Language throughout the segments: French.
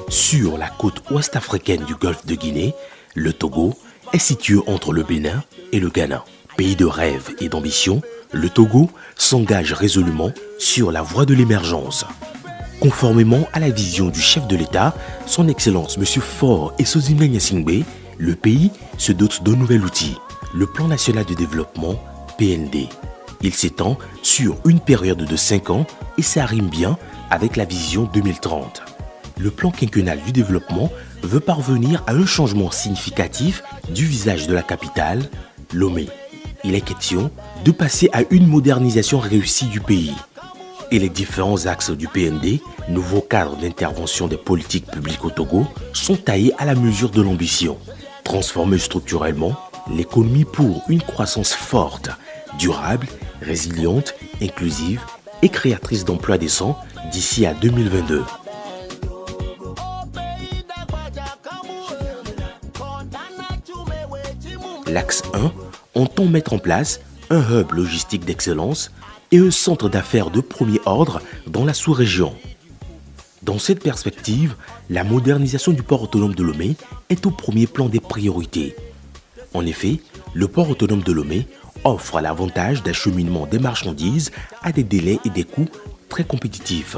Sur la côte ouest africaine du golfe de Guinée, le Togo est situé entre le Bénin et le Ghana. Pays de rêve et d'ambition, le Togo s'engage résolument sur la voie de l'émergence. Conformément à la vision du chef de l'État, son Excellence M. Faure Essozinna Gnassingbé, le pays se dote d'un nouvel outil, le Plan national de développement, PND. Il s'étend sur une période de 5 ans et ça rime bien avec la vision 2030. Le plan quinquennal du développement veut parvenir à un changement significatif du visage de la capitale, Lomé. Il est question de passer à une modernisation réussie du pays. Et les différents axes du PND, nouveau cadre d'intervention des politiques publiques au Togo, sont taillés à la mesure de l'ambition. Transformer structurellement l'économie pour une croissance forte, durable, résiliente, inclusive et créatrice d'emplois décents d'ici à 2022. L'axe 1 entend mettre en place un hub logistique d'excellence et un centre d'affaires de premier ordre dans la sous-région. Dans cette perspective, la modernisation du port autonome de Lomé est au premier plan des priorités. En effet, le port autonome de Lomé offre l'avantage d'acheminement des marchandises à des délais et des coûts très compétitifs.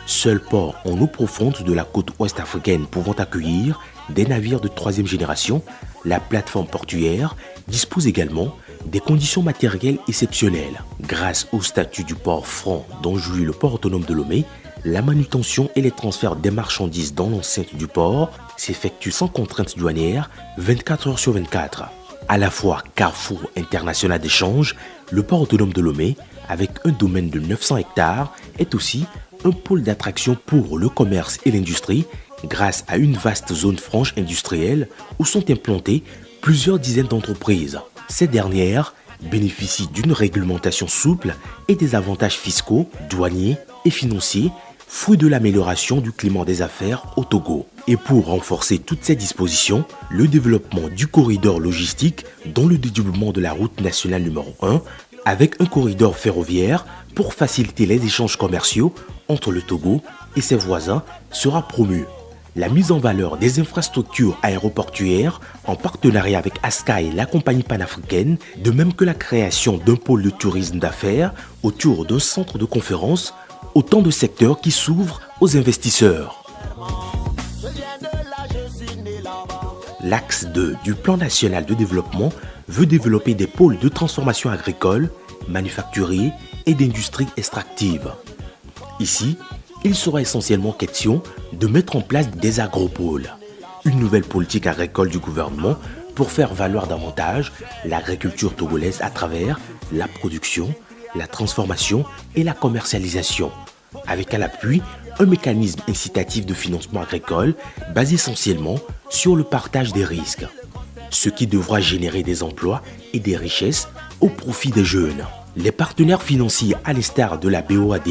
Seul port en eau profonde de la côte ouest africaine pouvant accueillir des navires de 3e génération, la plateforme portuaire dispose également des conditions matérielles exceptionnelles. Grâce au statut du port franc dont jouit le port autonome de Lomé, la manutention et les transferts des marchandises dans l'enceinte du port s'effectuent sans contrainte douanière 24 heures sur 24. À la fois carrefour international d'échange, le port autonome de Lomé, avec un domaine de 900 hectares, est aussi un pôle d'attraction pour le commerce et l'industrie grâce à une vaste zone franche industrielle où sont implantées plusieurs dizaines d'entreprises. Ces dernières bénéficient d'une réglementation souple et des avantages fiscaux, douaniers et financiers, fruit de l'amélioration du climat des affaires au Togo. Et pour renforcer toutes ces dispositions, le développement du corridor logistique dont le dédoublement de la route nationale numéro 1 avec un corridor ferroviaire pour faciliter les échanges commerciaux entre le Togo et ses voisins sera promu. La mise en valeur des infrastructures aéroportuaires en partenariat avec Askai, la compagnie panafricaine, de même que la création d'un pôle de tourisme d'affaires autour d'un centre de conférence, autant de secteurs qui s'ouvrent aux investisseurs. L'axe 2 du plan national de développement veut développer des pôles de transformation agricole, manufacturier et d'industrie extractive. Ici, il sera essentiellement question de mettre en place des agropoles, une nouvelle politique agricole du gouvernement pour faire valoir davantage l'agriculture togolaise à travers la production, la transformation et la commercialisation, avec à l'appui un mécanisme incitatif de financement agricole basé essentiellement sur le partage des risques, ce qui devra générer des emplois et des richesses au profit des jeunes. Les partenaires financiers à l'instar de la BOAD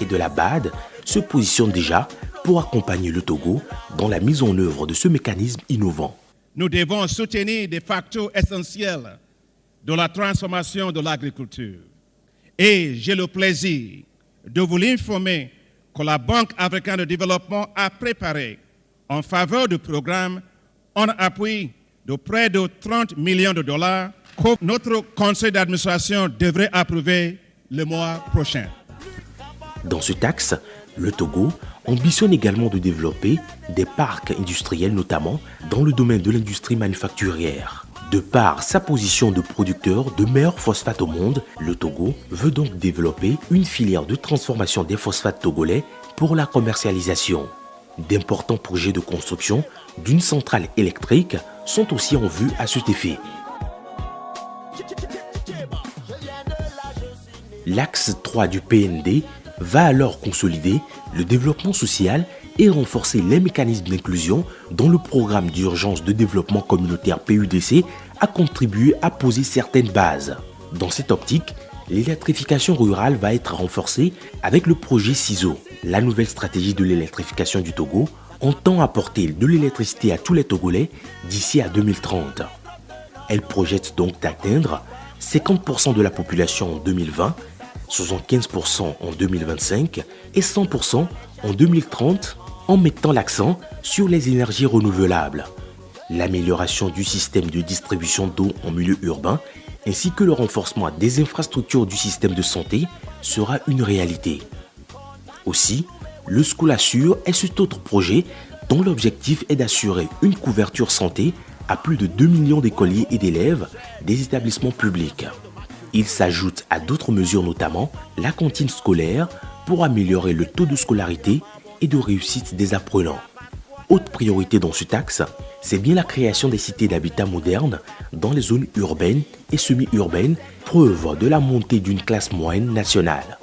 et de la BAD se positionnent déjà pour accompagner le Togo dans la mise en œuvre de ce mécanisme innovant. Nous devons soutenir des facteurs essentiels de la transformation de l'agriculture. Et j'ai le plaisir de vous l'informer que la Banque africaine de développement a préparé en faveur du programme un appui de près de 30 millions de dollars que notre conseil d'administration devrait approuver le mois prochain. Dans ce axe, le Togo ambitionne également de développer des parcs industriels, notamment dans le domaine de l'industrie manufacturière. De par sa position de producteur de meilleurs phosphates au monde, le Togo veut donc développer une filière de transformation des phosphates togolais pour la commercialisation. D'importants projets de construction d'une centrale électrique sont aussi en vue à cet effet. L'axe 3 du PND va alors consolider le développement social et renforcer les mécanismes d'inclusion dont le programme d'urgence de développement communautaire PUDC a contribué à poser certaines bases. Dans cette optique, l'électrification rurale va être renforcée avec le projet CISO. La nouvelle stratégie de l'électrification du Togo entend apporter de l'électricité à tous les Togolais d'ici à 2030. Elle projette donc d'atteindre 50% de la population en 2020, 75% en 2025 et 100% en 2030 en mettant l'accent sur les énergies renouvelables, l'amélioration du système de distribution d'eau en milieu urbain ainsi que le renforcement des infrastructures du système de santé sera une réalité. Aussi, le School Assure est cet autre projet dont l'objectif est d'assurer une couverture santé à plus de 2 millions d'écoliers et d'élèves des établissements publics. Il s'ajoute à d'autres mesures, notamment la cantine scolaire pour améliorer le taux de scolarité et de réussite des apprenants. Autre priorité dans cet axe, c'est bien la création des cités d'habitat modernes dans les zones urbaines et semi-urbaines, preuve de la montée d'une classe moyenne nationale.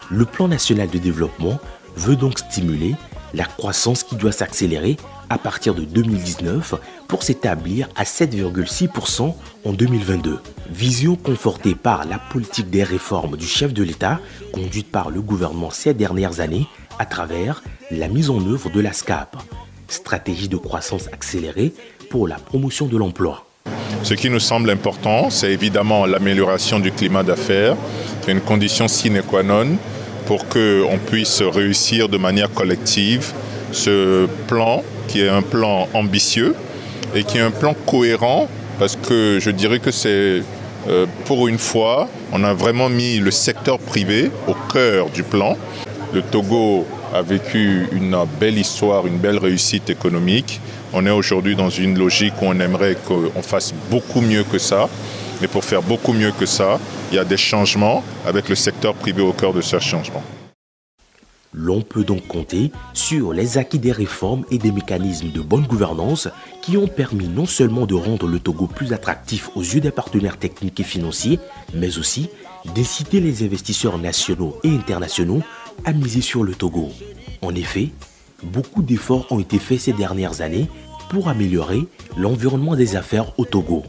Le plan national de développement veut donc stimuler la croissance qui doit s'accélérer à partir de 2019 pour s'établir à 7,6% en 2022. Vision confortée par la politique des réformes du chef de l'État conduite par le gouvernement ces dernières années à travers la mise en œuvre de la SCAP, stratégie de croissance accélérée pour la promotion de l'emploi. Ce qui nous semble important, c'est évidemment l'amélioration du climat d'affaires, qui est une condition sine qua non pour qu'on puisse réussir de manière collective ce plan, qui est un plan ambitieux et qui est un plan cohérent, parce que je dirais que c'est, pour une fois, on a vraiment mis le secteur privé au cœur du plan. Le Togo a vécu une belle histoire, une belle réussite économique. On est aujourd'hui dans une logique où on aimerait qu'on fasse beaucoup mieux que ça. Mais pour faire beaucoup mieux que ça, il y a des changements avec le secteur privé au cœur de ce changement. L'on peut donc compter sur les acquis des réformes et des mécanismes de bonne gouvernance qui ont permis non seulement de rendre le Togo plus attractif aux yeux des partenaires techniques et financiers, mais aussi d'inciter les investisseurs nationaux et internationaux à miser sur le Togo. En effet, beaucoup d'efforts ont été faits ces dernières années pour améliorer l'environnement des affaires au Togo.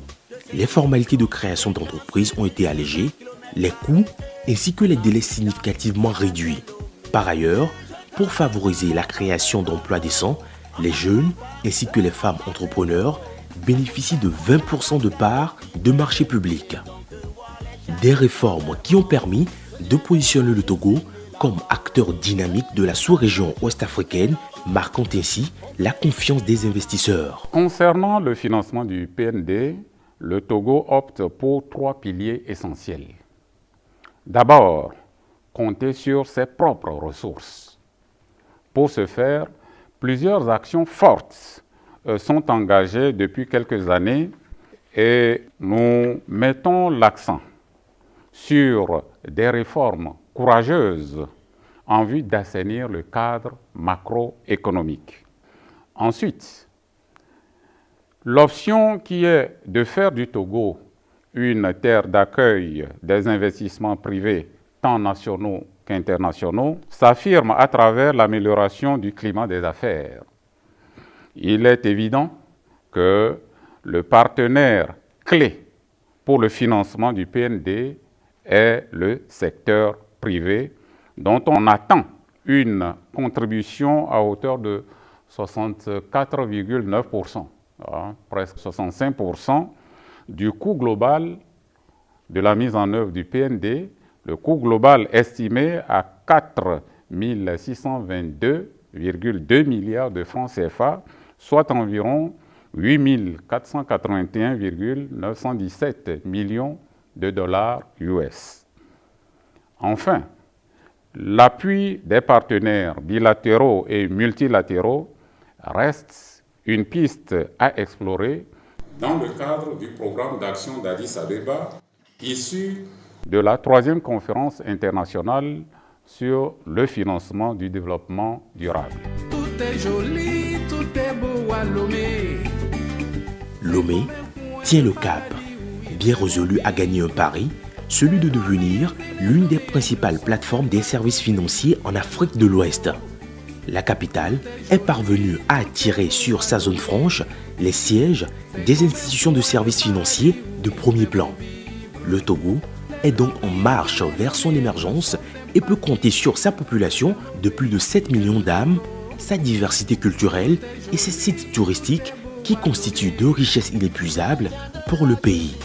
Les formalités de création d'entreprises ont été allégées, les coûts ainsi que les délais significativement réduits. Par ailleurs, pour favoriser la création d'emplois décents, les jeunes ainsi que les femmes entrepreneurs bénéficient de 20% de parts de marché public. Des réformes qui ont permis de positionner le Togo comme acteur dynamique de la sous-région ouest-africaine, marquant ainsi la confiance des investisseurs. Concernant le financement du PND, le Togo opte pour 3 piliers essentiels. D'abord, compter sur ses propres ressources. Pour ce faire, plusieurs actions fortes sont engagées depuis quelques années et nous mettons l'accent sur des réformes courageuses en vue d'assainir le cadre macroéconomique. Ensuite, l'option qui est de faire du Togo une terre d'accueil des investissements privés tant nationaux qu'internationaux s'affirme à travers l'amélioration du climat des affaires. Il est évident que le partenaire clé pour le financement du PND est le secteur privé, dont on attend une contribution à hauteur de 64,9%, presque 65% du coût global de la mise en œuvre du PND, le coût global estimé à 4 622,2 milliards de francs CFA, soit environ 8 481,917 millions de dollars US. Enfin, l'appui des partenaires bilatéraux et multilatéraux reste une piste à explorer dans le cadre du programme d'action d'Addis Abeba, issu de la 3e conférence internationale sur le financement du développement durable. Tout est joli, tout est beau à Lomé. Lomé tient le cap, bien résolu à gagner un pari, celui de devenir l'une des principales plateformes des services financiers en Afrique de l'Ouest. La capitale est parvenue à attirer sur sa zone franche les sièges des institutions de services financiers de premier plan. Le Togo est donc en marche vers son émergence et peut compter sur sa population de plus de 7 millions d'âmes, sa diversité culturelle et ses sites touristiques qui constituent de richesses inépuisables pour le pays.